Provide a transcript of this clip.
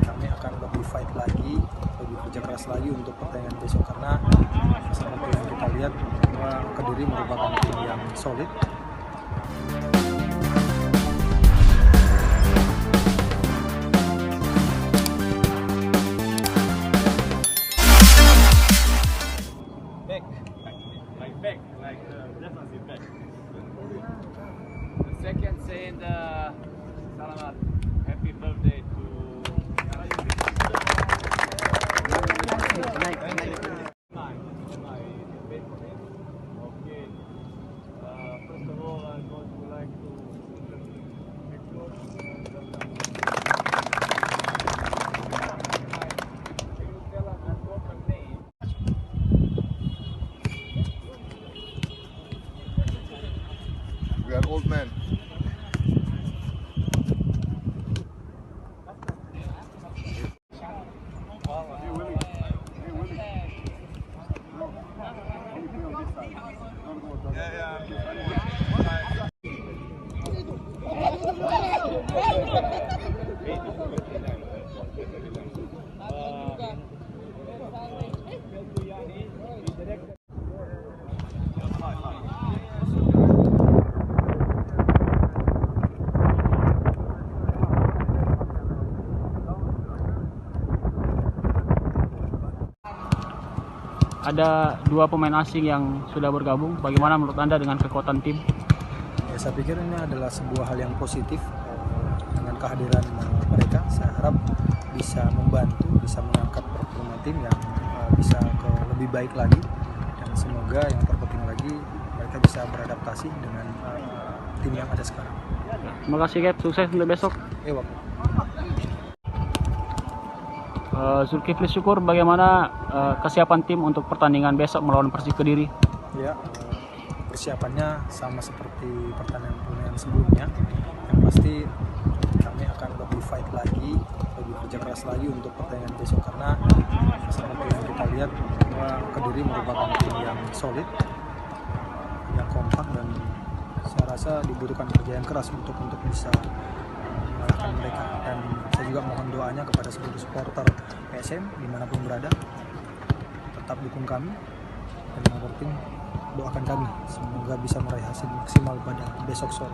kami akan lebih fight lagi, lebih kerja keras lagi untuk pertandingan besok, karena seperti yang kita lihat bahwa Kediri merupakan tim yang solid. Definitely back. The second saying Salamat, happy birthday to Okay. First of all, I would like to We are old men. Ada dua pemain asing yang sudah bergabung. Bagaimana menurut Anda dengan kekuatan tim? Ya, saya pikir ini adalah sebuah hal yang positif. Dengan kehadiran mereka, saya harap bisa membantu, bisa mengangkat performa tim yang bisa ke lebih baik lagi, dan semoga yang terpenting lagi mereka bisa beradaptasi dengan tim yang ada sekarang. Terima kasih, Cap. Sukses untuk besok. Zulkifli Syukur, bagaimana kesiapan tim untuk pertandingan besok melawan Persik Kediri? Ya, persiapannya sama seperti pertandingan sebelumnya. Yang pasti kami akan lebih fight lagi, lebih kerja keras lagi untuk pertandingan besok, karena seperti yang kita lihat bahwa Kediri merupakan tim yang solid, yang kompak, dan saya rasa dibutuhkan kerja yang keras untuk bisa mengalahkan mereka. Dan saya juga mohon doanya kepada seluruh supporter PSM dimanapun berada, tetap dukung kami, dan yang penting doakan kami semoga bisa meraih hasil maksimal pada besok sore.